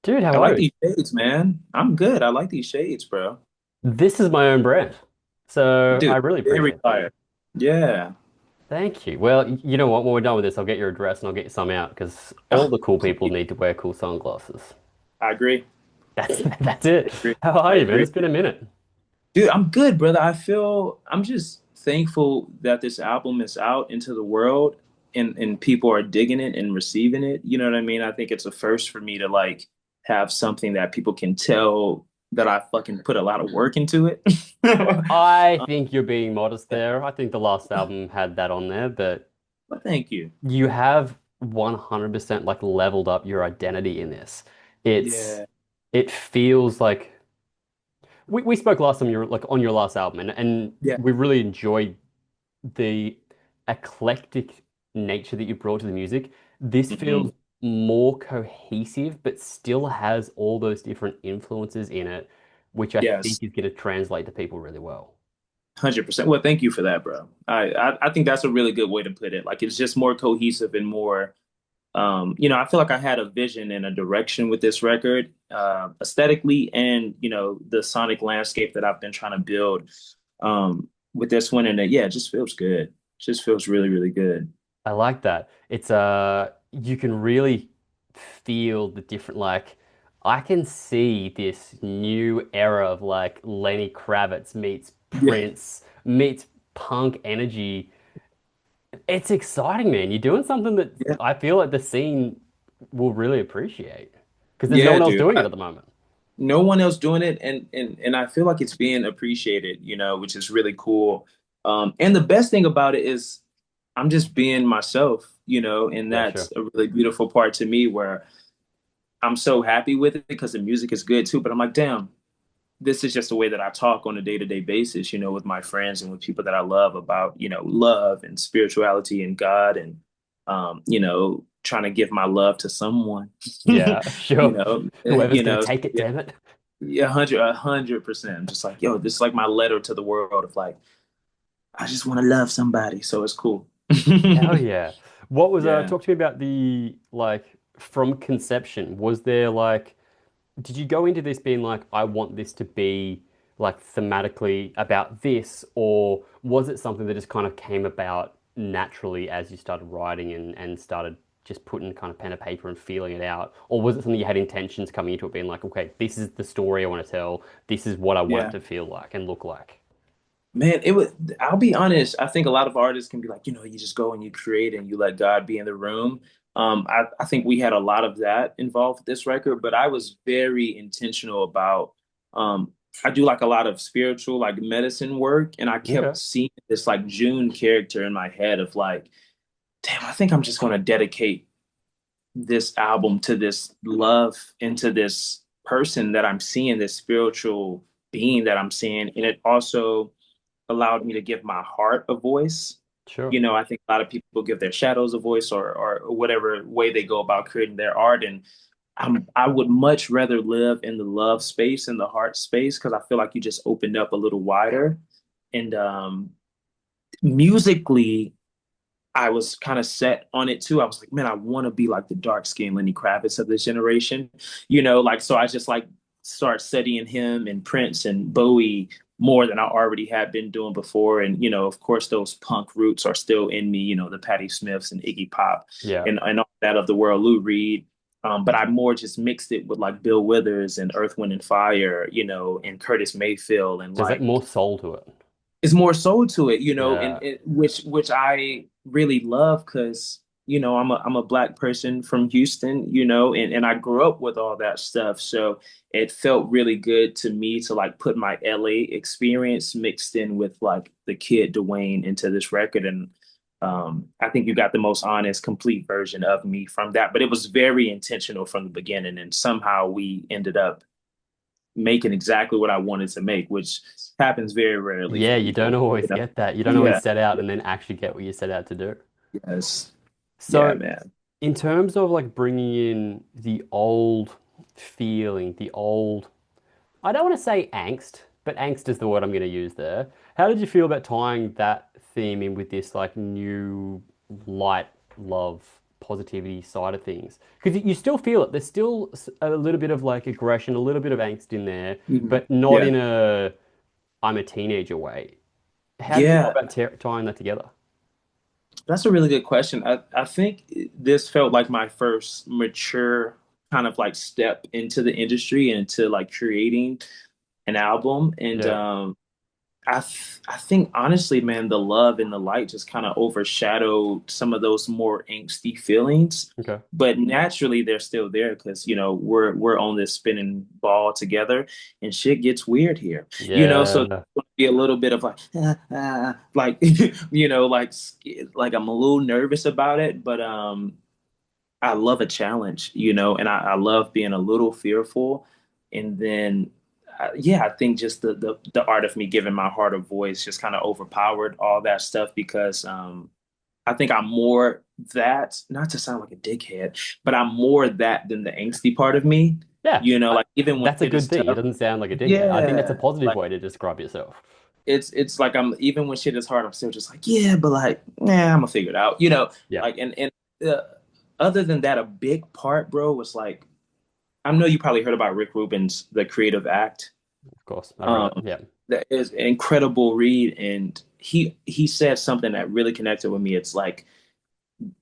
Dude, I how are like you? these shades, man. I'm good. I like these shades, bro. This is my own brand. So I Dude, really very appreciate that. fire. Yeah. Thank you. Well, you know what? When we're done with this, I'll get your address and I'll get you some out because all Oh, the cool people please. need to wear cool sunglasses. I agree. That's it. I agree. How are I you, man? agree. It's been a minute. Dude, I'm good, brother. I'm just thankful that this album is out into the world and people are digging it and receiving it. You know what I mean? I think it's a first for me to like have something that people can tell that I fucking put a lot of work into it. I think you're being modest there. I think the last album had that on there, but But thank you. you have 100% like leveled up your identity in this. It's Yeah. it feels like we spoke last time you were like on your last album and Yeah. we really enjoyed the eclectic nature that you brought to the music. This Hmm. feels more cohesive, but still has all those different influences in it, which I Yes. think is going to translate to people really well. 100%. Well, thank you for that, bro. I think that's a really good way to put it. Like it's just more cohesive and more I feel like I had a vision and a direction with this record, aesthetically and, the sonic landscape that I've been trying to build with this one. And yeah, it just feels good. Just feels really, really good. I like that. It's you can really feel the different like I can see this new era of like Lenny Kravitz meets Yeah. Prince meets punk energy. It's exciting, man. You're doing something that Yeah. I feel like the scene will really appreciate because there's no Yeah, one else dude. doing it at the moment. No one else doing it, and I feel like it's being appreciated, which is really cool. And the best thing about it is I'm just being myself, and Yeah, that's sure. a really beautiful part to me where I'm so happy with it because the music is good too. But I'm like, damn, this is just the way that I talk on a day-to-day basis, with my friends and with people that I love about, love and spirituality and God and trying to give my love to someone. Yeah, sure. Whoever's gonna So take it, yeah, damn it. yeah, 100%. I'm just like, yo, this is like my letter to the world of like, I just want to love somebody. So it's cool. Hell yeah. What was Yeah. talk to me about the like from conception. Was there like did you go into this being like, I want this to be like thematically about this, or was it something that just kind of came about naturally as you started writing and started just putting kind of pen to paper and feeling it out? Or was it something you had intentions coming into it being like, okay, this is the story I want to tell, this is what I want it Yeah. to feel like and look like? Man, I'll be honest. I think a lot of artists can be like, you just go and you create and you let God be in the room. I think we had a lot of that involved with this record, but I was very intentional about, I do like a lot of spiritual, like medicine work. And I kept Okay. seeing this like June character in my head of like, damn, I think I'm just going to dedicate this album to this love and to this person that I'm seeing, this spiritual being that I'm seeing. And it also allowed me to give my heart a voice. Sure. I think a lot of people give their shadows a voice or whatever way they go about creating their art. And I would much rather live in the love space and the heart space because I feel like you just opened up a little wider. And musically, I was kind of set on it too. I was like, man, I want to be like the dark skinned Lenny Kravitz of this generation, like so I just like start studying him and Prince and Bowie more than I already had been doing before. And of course, those punk roots are still in me. The Patti Smiths and Iggy Pop Yeah. and all that of the world, Lou Reed. But I more just mixed it with like Bill Withers and Earth, Wind and Fire, and Curtis Mayfield and There's like like more soul to it. it's more soul to it, and Yeah. which I really love because I'm a black person from Houston, and I grew up with all that stuff. So it felt really good to me to like put my LA experience mixed in with like the kid Dwayne into this record. And I think you got the most honest, complete version of me from that. But it was very intentional from the beginning, and somehow we ended up making exactly what I wanted to make, which happens very rarely for Yeah, you don't people. always get that. You don't always Yeah. set out and then actually get what you set out to do. Yes. Yeah, So, man. in terms of like bringing in the old feeling, the old, I don't want to say angst, but angst is the word I'm going to use there. How did you feel about tying that theme in with this like new light love? positivity side of things? Because you still feel it. There's still a little bit of like aggression, a little bit of angst in there, Mhm. but not Yeah. in a I'm a teenager way. How did you go Yeah. about tying that together? That's a really good question. I think this felt like my first mature kind of like step into the industry and into like creating an album. And Yeah. I think honestly, man, the love and the light just kind of overshadowed some of those more angsty feelings. Okay. But naturally, they're still there because we're on this spinning ball together, and shit gets weird here. So Yeah. there's be a little bit of like, like like I'm a little nervous about it, but I love a challenge, and I love being a little fearful. And then, yeah, I think just the art of me giving my heart a voice just kind of overpowered all that stuff because I think I'm more that, not to sound like a dickhead, but I'm more that than the angsty part of me. Yeah. Like even when That's a shit good is thing. It tough, doesn't sound like a dickhead. I think that's a yeah, positive like way to describe yourself. it's like I'm even when shit is hard, I'm still just like, yeah, but like, nah, I'm gonna figure it out, Yeah, like and uh, other than that, a big part, bro, was like I know you probably heard about Rick Rubin's The Creative Act. of course. I've read it. Um, Yeah. that is an incredible read, and he said something that really connected with me. It's like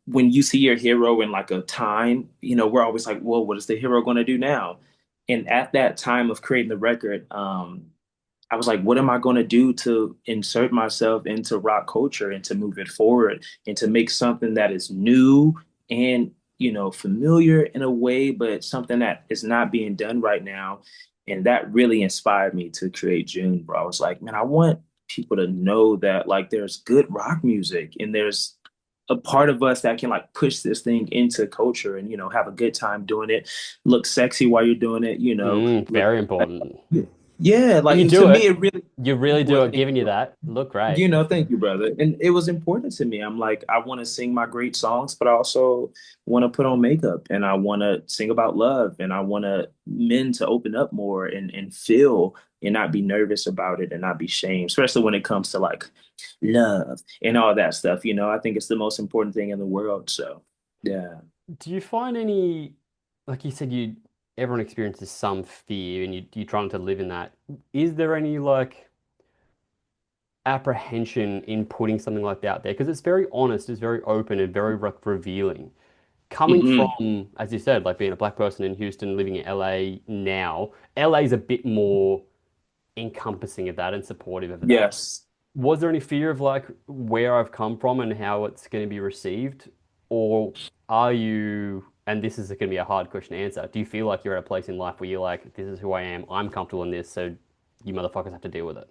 when you see your hero in like a time, we're always like, well, what is the hero going to do now? And at that time of creating the record, I was like, what am I going to do to insert myself into rock culture and to move it forward and to make something that is new and, familiar in a way, but something that is not being done right now. And that really inspired me to create June, bro. I was like, man, I want people to know that like there's good rock music and there's a part of us that can like push this thing into culture and, have a good time doing it, look sexy while you're doing it, look, Very important. yeah, And like you and to do me it. it really You really do well, it, thank giving you you. that. Look great. Thank you, brother. And it was important to me. I'm like, I want to sing my great songs, but I also want to put on makeup and I want to sing about love and I want men to open up more and feel and not be nervous about it and not be shamed, especially when it comes to like love and all that stuff. I think it's the most important thing in the world. So, yeah. Do you find any, like you said, everyone experiences some fear and you're trying to live in that. Is there any like apprehension in putting something like that out there? Because it's very honest, it's very open and very revealing. Coming Hmm. from, as you said, like being a black person in Houston, living in LA now, LA is a bit more encompassing of that and supportive of that. Yes. Was there any fear of like where I've come from and how it's going to be received? Or are you, and this is going to be a hard question to answer, do you feel like you're at a place in life where you're like, this is who I am, I'm comfortable in this, so you motherfuckers have to deal with it?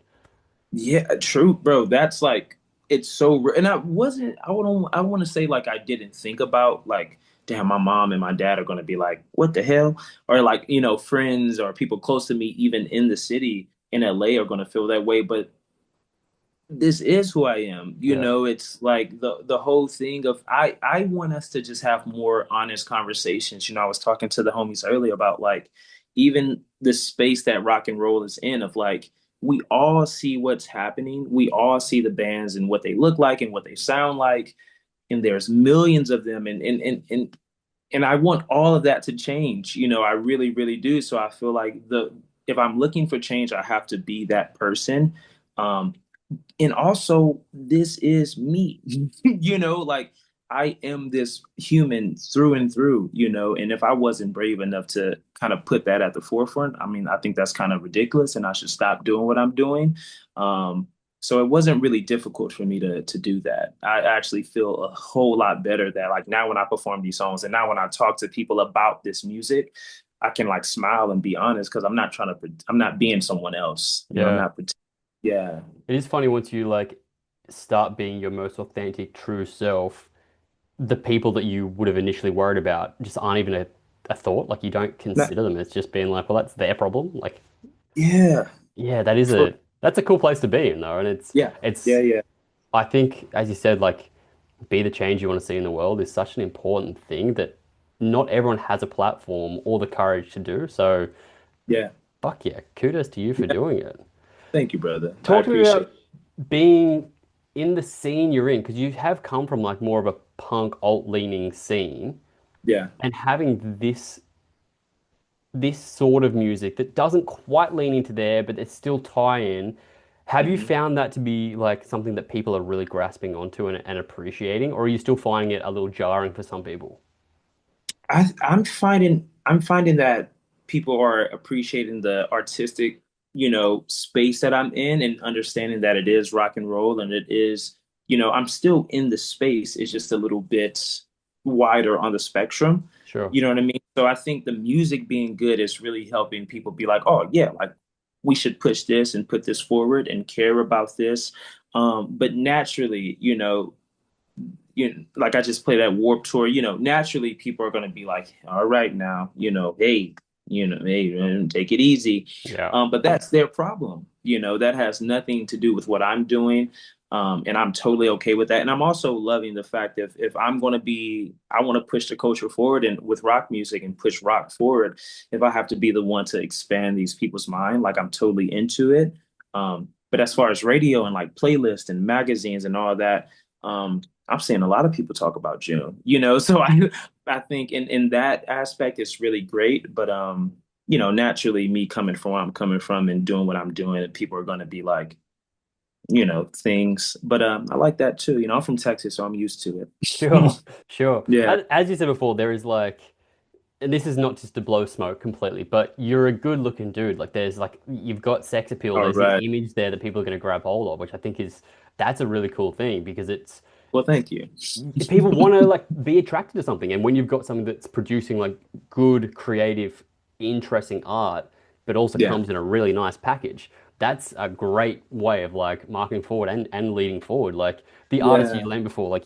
Yeah, true, bro. That's like it's so and I want to say like I didn't think about like damn my mom and my dad are going to be like what the hell or like friends or people close to me even in the city in LA are going to feel that way, but this is who I am. Yeah. It's like the whole thing of I want us to just have more honest conversations. I was talking to the homies earlier about like even the space that rock and roll is in of like we all see what's happening. We all see the bands and what they look like and what they sound like. And there's millions of them and I want all of that to change. I really, really do. So I feel like the if I'm looking for change, I have to be that person. Um, and also this is me. Like I am this human through and through, and if I wasn't brave enough to kind of put that at the forefront, I mean, I think that's kind of ridiculous and I should stop doing what I'm doing. So it wasn't really difficult for me to do that. I actually feel a whole lot better that like now when I perform these songs and now when I talk to people about this music, I can like smile and be honest because I'm not being someone else. I'm Yeah. not yeah. It is funny once you like start being your most authentic, true self, the people that you would have initially worried about just aren't even a thought. Like you don't Not, consider them. It's just being like, well, that's their problem. Like, yeah. yeah, For that's a cool place to be in though. And yeah. Yeah, it's yeah. I think, as you said, like be the change you want to see in the world is such an important thing that not everyone has a platform or the courage to do. So Yeah. fuck yeah, kudos to you for Yeah. doing it. Thank you, brother. I Talk to me appreciate about being in the scene you're in, because you have come from like more of a punk alt leaning scene Yeah. and having this sort of music that doesn't quite lean into there, but it's still tie in. Have you Mhm. found that to be like something that people are really grasping onto and appreciating, or are you still finding it a little jarring for some people? I'm finding that people are appreciating the artistic, space that I'm in and understanding that it is rock and roll and it is, I'm still in the space. It's just a little bit wider on the spectrum. Sure. You know what I mean? So I think the music being good is really helping people be like, oh yeah, like we should push this and put this forward and care about this. But naturally, like I just played at Warped Tour, naturally people are going to be like, all right now, hey, man, take it easy. Yeah. But that's their problem. That has nothing to do with what I'm doing. And I'm totally okay with that. And I'm also loving the fact that if I'm going to I want to push the culture forward and with rock music and push rock forward, if I have to be the one to expand these people's mind, like I'm totally into it. But as far as radio and like playlists and magazines and all that, I'm seeing a lot of people talk about June, so I think in that aspect it's really great. But naturally me coming from where I'm coming from and doing what I'm doing, people are gonna be like, things. But I like that too. I'm from Texas, so I'm used to Sure. it. Sure. Yeah. As you said before, there is like, and this is not just to blow smoke completely, but you're a good looking dude. Like there's like you've got sex appeal. All There's an right. image there that people are going to grab hold of, which I think is that's a really cool thing because it's Well, thank you. people want to like be attracted to something, and when you've got something that's producing like good, creative, interesting art, but also Yeah. comes in a really nice package, that's a great way of like marking forward and leading forward. Like the artists you Yeah. named before, like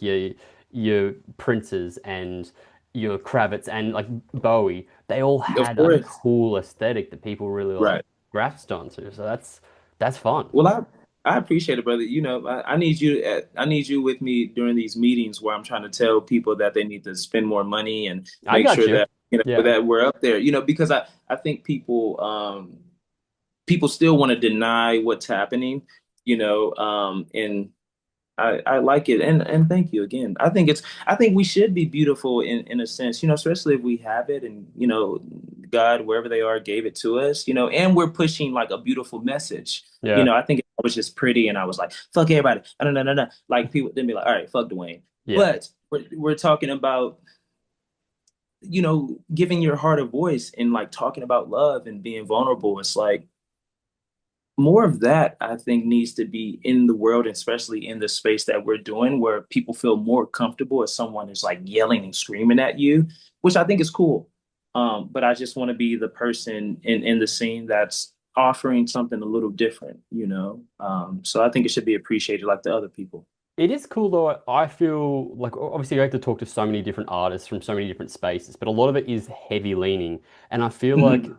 your Princes and your Kravitz and like Bowie, they all Of had a course. cool aesthetic that people really like Right. grasped onto. So that's fun. Well, I appreciate it, brother. I need you with me during these meetings where I'm trying to tell people that they need to spend more money and I make got sure you. that Yeah. that we're up there. Because I think people still want to deny what's happening. And I like it, and thank you again. I think we should be beautiful in a sense, especially if we have it, and God, wherever they are, gave it to us, and we're pushing like a beautiful message. Yeah. I think I was just pretty, and I was like, fuck everybody, no, no, no, no. Like people then be like, all right, fuck Dwayne, Yeah. but we're talking about giving your heart a voice and like talking about love and being vulnerable. It's like more of that I think needs to be in the world, especially in the space that we're doing, where people feel more comfortable if someone is like yelling and screaming at you, which I think is cool. But I just want to be the person in the scene that's offering something a little different, So I think it should be appreciated like the other people. It is cool though. I feel like obviously you have to talk to so many different artists from so many different spaces, but a lot of it is heavy leaning. And I feel like Mhm.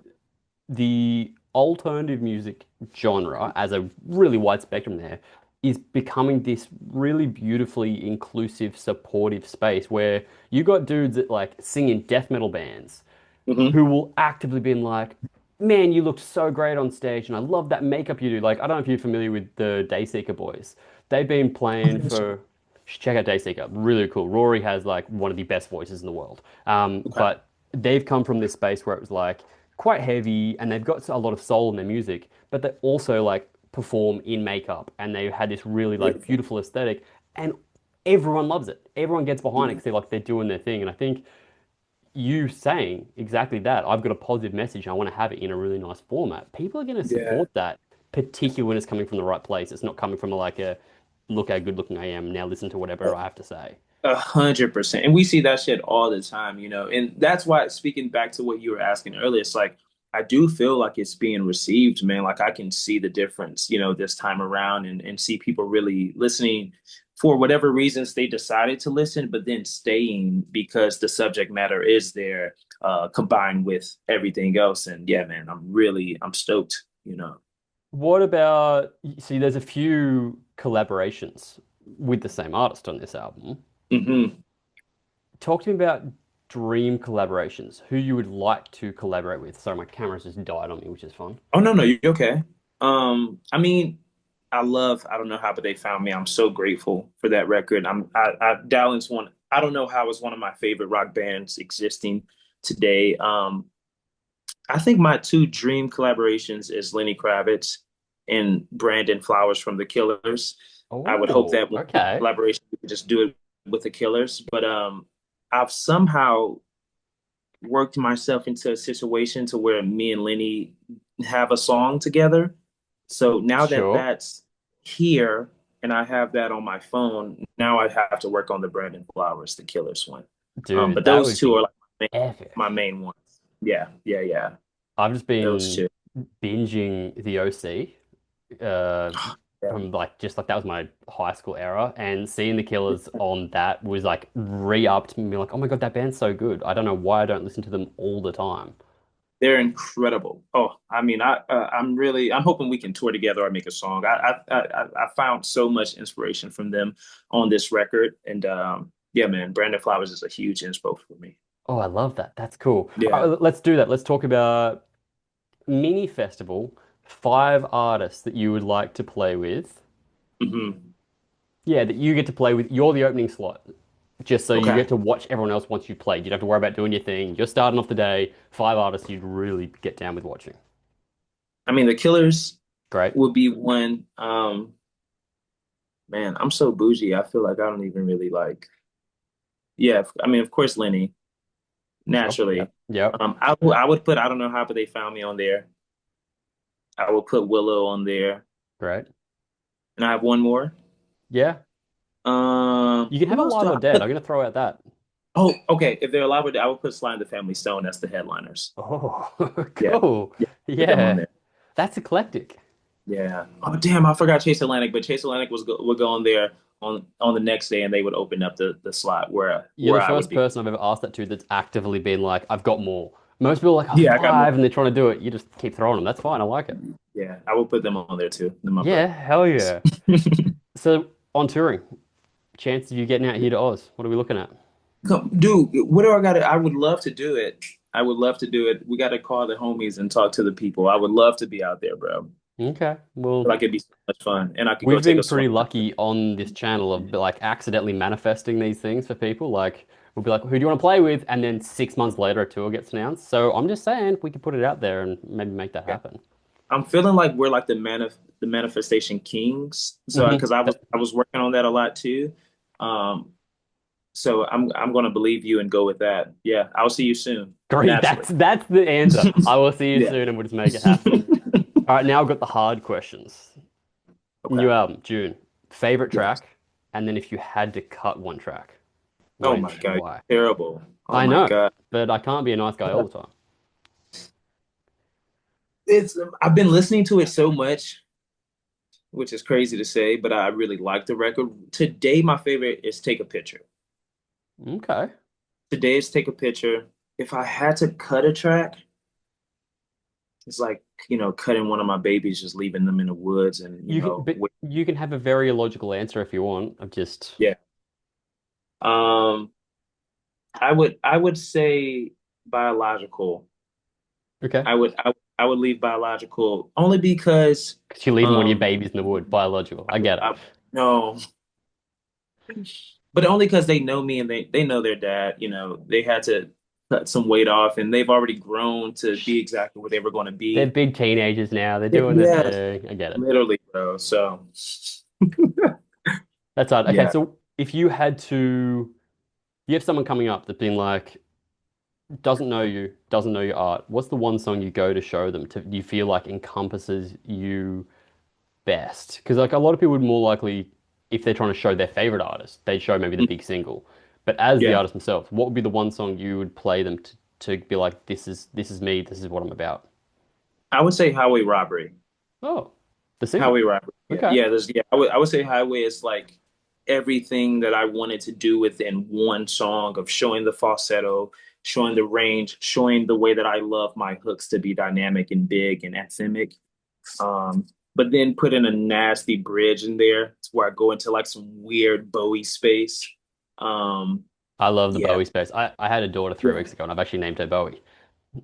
the alternative music genre, as a really wide spectrum there, is becoming this really beautifully inclusive, supportive space where you got dudes that like sing in death metal bands Mhm. who will actively be like, man, you looked so great on stage, and I love that makeup you do. Like, I don't know if you're familiar with the Dayseeker boys. They've been playing for, check out Dayseeker, really cool. Rory has like one of the best voices in the world. Okay. But they've come from this space where it was like quite heavy, and they've got a lot of soul in their music, but they also like perform in makeup, and they had this really like Beautiful. beautiful aesthetic, and everyone loves it. Everyone gets behind it Mhm. because they're doing their thing, and I think you saying exactly that. I've got a positive message. I want to have it in a really nice format. People are going to Yeah. support that, particularly when it's coming from the right place. It's not coming from like a look how good looking I am. Now listen to whatever I have to say. 100%. And we see that shit all the time, and that's why, speaking back to what you were asking earlier, it's like I do feel like it's being received, man. Like I can see the difference, this time around and see people really listening for whatever reasons they decided to listen, but then staying because the subject matter is there, combined with everything else. And yeah, man, I'm stoked. What about, see, there's a few collaborations with the same artist on this album. Hmm. Talk to me about dream collaborations, who you would like to collaborate with. Sorry, my camera's just died on me, which is fun. Oh no, no, you're okay. I mean, I don't know how, but they found me. I'm so grateful for that record. I Dallas one. I don't know how it's one of my favorite rock bands existing today. I think my two dream collaborations is Lenny Kravitz and Brandon Flowers from The Killers. I would hope Oh, that one okay. collaboration we could just do it with The Killers, but I've somehow worked myself into a situation to where me and Lenny have a song together. So now that Sure. that's here and I have that on my phone, now I have to work on the Brandon Flowers, The Killers one. Dude, But that those would two be are like my epic. main ones. Yeah, yeah, yeah. I've just Those been two. binging The OC, uh, Yeah. from like just like that was my high school era, and seeing the Killers on that was like re-upped me like, oh my God, that band's so good. I don't know why I don't listen to them all the time. They're incredible. Oh, I mean, I'm hoping we can tour together or make a song. I found so much inspiration from them on this record, and yeah, man, Brandon Flowers is a huge inspo for me. Oh, I love that. That's cool. All Yeah. right, let's do that. Let's talk about mini festival, 5 artists that you would like to play with. Hmm. Yeah, that you get to play with. You're the opening slot. Just so you Okay. get to watch everyone else once you've played. You don't have to worry about doing your thing. You're starting off the day. 5 artists you'd really get down with watching. I mean, the Killers Great. would be one. Man, I'm so bougie. I feel like I don't even really like. Yeah, I mean, of course, Lenny, Sure. naturally. Yep. Yep. I would put I don't know how, but they found me on there. I would put Willow on there, Great. and I have one more. Yeah. You can have Who it else live do or I dead. put? I'm gonna throw out that. Oh, okay. If they're allowed, I would put Sly and the Family Stone as the headliners. Oh, Yeah, cool. yeah, put them on Yeah. there. That's eclectic. Yeah. Oh, damn, I forgot Chase Atlantic, but Chase Atlantic would go on there on the next day, and they would open up the slot You're the where I would first be. person I've ever asked that to that's actively been like, I've got more. Most people are like, oh, Yeah, I got more. 5, and they're trying to do it. You just keep throwing them. That's fine. I like it. Yeah, I will put them on there too. They're my Yeah, brothers. hell yeah. So on touring, chances of you getting out here to Oz. What are we looking at? Dude, what do I got to? I would love to do it. I would love to do it. We got to call the homies and talk to the people. I would love to be out there, bro. Okay. Well, Like it'd be so much fun, and I could go we've take been a swim. pretty lucky on this channel of like accidentally manifesting these things for people. Like we'll be like, who do you want to play with? And then 6 months later, a tour gets announced. So I'm just saying we could put it out there and maybe make that happen. I'm feeling like we're like the manifestation kings. So because I was working on that a lot too. Um, so I'm gonna believe you and go with that. Yeah, I'll see you soon. Great. Naturally. That's the answer. I will see you Yeah. soon and we'll just make it happen. All right, now I've got the hard questions. Okay. New album, June. Favorite Yes. track, and then if you had to cut one track, Oh which my and God. why? Terrible. Oh I my know, God. but I can't be a nice guy all the time. It's I've been listening to it so much, which is crazy to say, but I really like the record. Today, my favorite is Take a Picture. Okay. Today is Take a Picture. If I had to cut a track, it's like, cutting one of my babies, just leaving them in the woods and, But you can have a very illogical answer if you want. I'm just yeah. Um, I would say biological. okay. I would leave biological only because Because you're leaving one of your um babies in the wood, biological. I get it. I no, but only because they know me and they know their dad. They had to cut some weight off, and they've already grown to be exactly what they were going to They're be. big teenagers now. They're doing their Yeah, thing. I get it. literally, bro. So That's hard. Okay, yeah, so if you had to, you have someone coming up that's been like, doesn't know you, doesn't know your art. What's the one song you go to show them to you feel like encompasses you best? Because like a lot of people would more likely, if they're trying to show their favorite artist, they'd show maybe the big single. But as the yeah. artist themselves, what would be the one song you would play them to be like, this is me, this is what I'm about? I would say highway robbery. Oh, the single. Highway robbery. Yeah, Okay. yeah. I would say highway is like everything that I wanted to do within one song of showing the falsetto, showing the range, showing the way that I love my hooks to be dynamic and big and anthemic. But then put in a nasty bridge in there where I go into like some weird Bowie space. Um, I love the yeah, Bowie space. I had a daughter three yeah. weeks ago and I've actually named her Bowie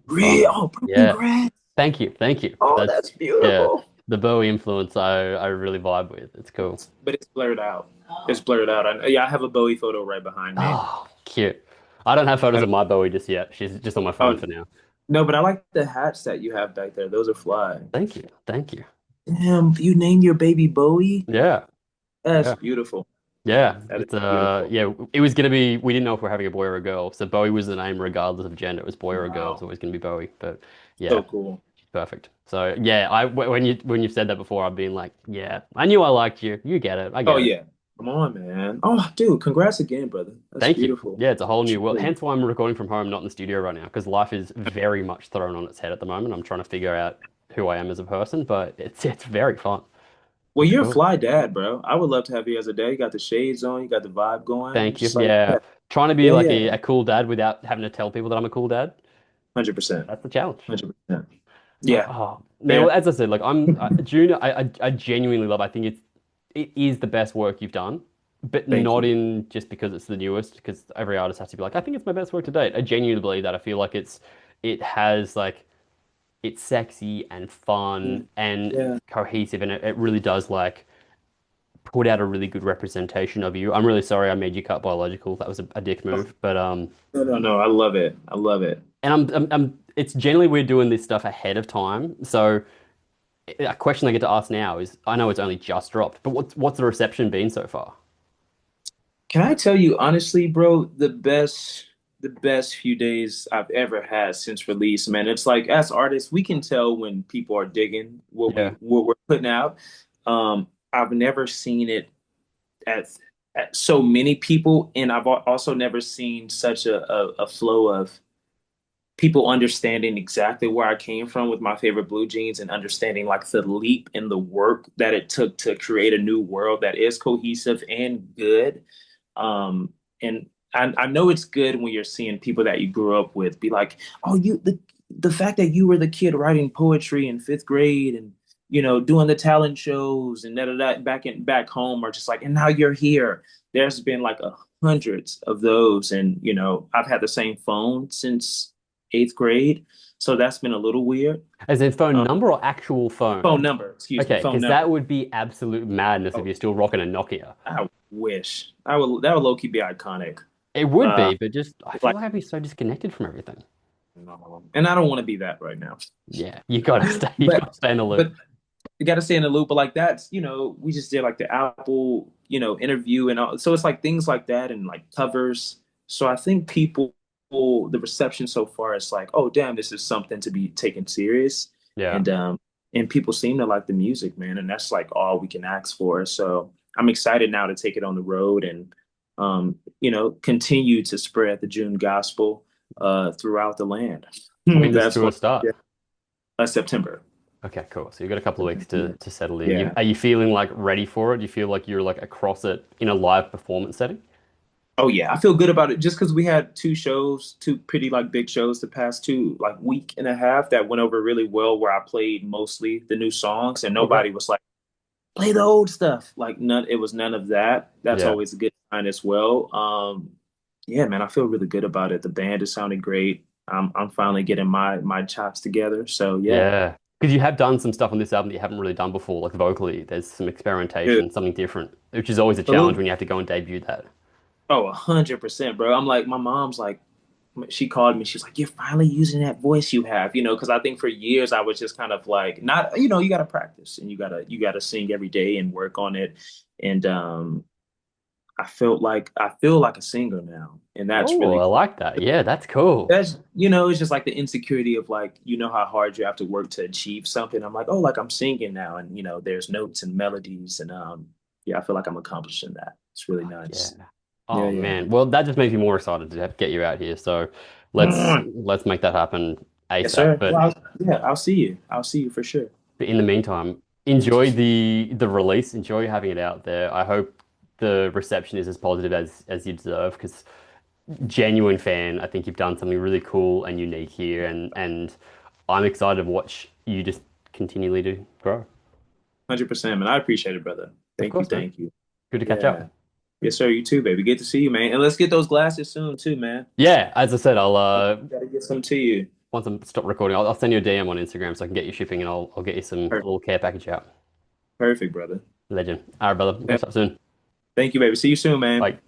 Really? from, Oh, yeah. congrats. Thank you. Thank you. Oh, That's, that's yeah, beautiful. the Bowie influence I really vibe with. It's cool. But it's blurred out. It's blurred out. Yeah, I have a Bowie photo right behind me. Oh, cute. I don't have photos I of my Bowie just yet. She's just on my phone Oh, for now. no, but I like the hats that you have back there. Those are fly. Thank you. Thank you. Damn, you named your baby Bowie? Yeah. That's Yeah. beautiful. Yeah. That is It's beautiful. yeah, it was gonna be we didn't know if we are having a boy or a girl. So Bowie was the name regardless of gender. It was boy or a girl. It's Wow. always gonna be Bowie. But yeah, So cool. she's perfect. So yeah, when you've said that before, I've been like, yeah, I knew I liked you. You get it. I Oh get it. yeah. Come on, man. Oh, dude, congrats again, brother. That's Thank you. beautiful. Yeah, it's a whole new world. Truly. Hence why I'm recording from home, not in the studio right now, because life is very much thrown on its head at the moment. I'm trying to figure out who I am as a person, but it's very fun. Well, It's you're a cool. fly dad, bro. I would love to have you as a dad. You got the shades on, you got the vibe going. Thank you. Just like, Yeah. yeah, Trying to be yeah, like yeah. a cool dad without having to tell people that I'm a cool dad. 100%. That's the challenge. 100%. But Yeah. oh man, Yeah. well, as I said, like June, I genuinely love. I think it is the best work you've done, but Thank not you. in just because it's the newest. Because every artist has to be like, I think it's my best work to date. I genuinely believe that. I feel like it has like it's sexy and fun Mm. and Yeah. cohesive, and it really does like put out a really good representation of you. I'm really sorry I made you cut biological. That was a dick move, but No, no, no. I love it. I love it. and it's generally we're doing this stuff ahead of time. So a question I get to ask now is, I know it's only just dropped, but what's the reception been so far? Can I tell you honestly, bro, the best few days I've ever had since release, man. It's like as artists, we can tell when people are digging Yeah, what we're putting out. I've never seen it at, at so many people, and I've also never seen such a flow of people understanding exactly where I came from with my favorite blue jeans and understanding like the leap in the work that it took to create a new world that is cohesive and good. And I know it's good when you're seeing people that you grew up with be like, oh, the fact that you were the kid writing poetry in fifth grade and doing the talent shows and that back home are just like, and now you're here. There's been like hundreds of those, and I've had the same phone since eighth grade, so that's been a little weird. as in phone Um, number or actual phone? phone number, excuse me, Okay, phone because that number. would be absolute madness if Oh, you're still rocking a Nokia. I wish I would. That would low key be iconic. It would Uh, be, but just I feel like, like I'd be so disconnected from everything. and I don't want to be that right now. Yeah, you gotta stay, you But gotta stay in the loop. but you got to stay in the loop. But like that's we just did like the Apple interview and all, so it's like things like that and like covers. So I think the reception so far is like, oh damn, this is something to be taken serious, Yeah. and people seem to like the music, man, and that's like all we can ask for. So I'm excited now to take it on the road and continue to spread the June gospel throughout the land. When does That's tour what, start? yeah, September. Okay, cool. So you've got a couple of weeks to settle in. Yeah. Are you feeling like ready for it? Do you feel like you're like across it in a live performance setting? Oh yeah, I feel good about it just because we had two shows, two pretty like big shows the past two like week and a half that went over really well where I played mostly the new songs and Oh, great. nobody was like, play the old stuff. Like it was none of that. That's Yeah. always a good sign as well. Yeah, man, I feel really good about it. The band is sounding great. I'm finally getting my chops together. So yeah. Yeah. Because you have done some stuff on this album that you haven't really done before, like vocally. There's some Dude, experimentation, something different, which is always a challenge salute. when you have to go and debut that. Oh, 100%, bro. I'm like, my mom's like, she called me. She's like, "You're finally using that voice you have," because I think for years I was just kind of like, not, you got to practice and you got to sing every day and work on it. And I feel like a singer now, and that's Oh, really I cool. like that. Yeah, that's cool. It's just like the insecurity of like, how hard you have to work to achieve something. I'm like, oh, like I'm singing now, and there's notes and melodies, and yeah, I feel like I'm accomplishing that. It's really Yeah. nice. Yeah, Oh yeah. man. Well, that just makes me more excited to get you out here. So let's make that happen Yes, ASAP. sir. Well, yeah, I'll see you. I'll see you for sure. But in the meantime, enjoy the release. Enjoy having it out there. I hope the reception is as positive as you deserve. Because genuine fan, I think you've done something really cool and unique here, and I'm excited to watch you just continually to grow. 100%, man. I appreciate it, brother. Of Thank you. course, man. Thank you. Good to catch Yeah. up. Yes, sir. You too, baby. Good to see you, man. And let's get those glasses soon, too, man. Yeah, as I said, I'll Gotta get some to you. once I'm stop recording, I'll send you a DM on Instagram so I can get you shipping, and I'll get you some a Per- little care package out. Perfect, brother. Legend. All right, brother. We'll Yeah. catch up soon. Thank you, baby. See you soon, man. Like